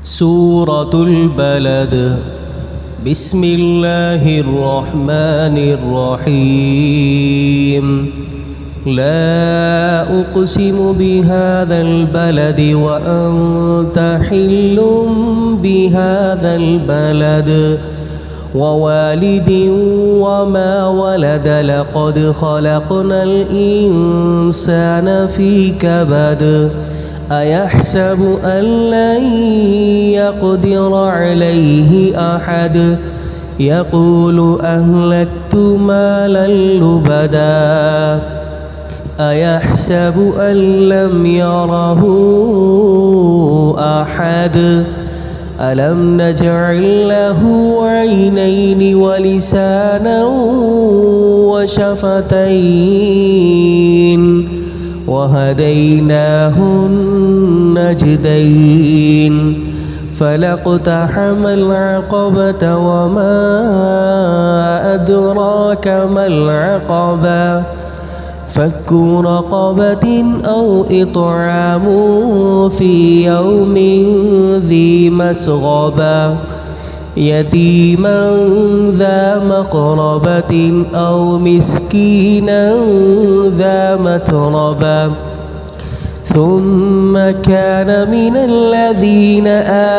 سورة البلد. بسم الله الرحمن الرحيم. لا أقسم بهذا البلد وأنت حل بهذا البلد ووالد وما ولد لقد خلقنا الإنسان في كبد أيحسب أن لن يقدر عليه أحد يقول أهلكت مالا لبدا أيحسب أن لم يره أحد ألم نجعل له عينين ولسانا وشفتين وهديناه النجدين فلاقتحم العقبة وما أدراك ما العقبة فك رقبة أو إطعام في يوم ذي مسغبة يتيما ذا مقربة أو مسكينا ذا متربة ثم كان من الذين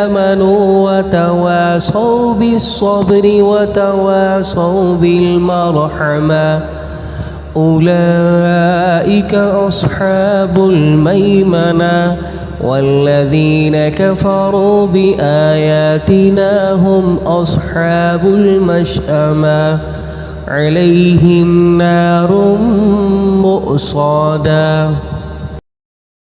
آمنوا وتواصوا بالصبر وتواصوا بالمرحمة أولئك أصحاب الميمنة والذين كفروا بآياتنا هم أصحاب المشأمة عليهم نار مؤصدة.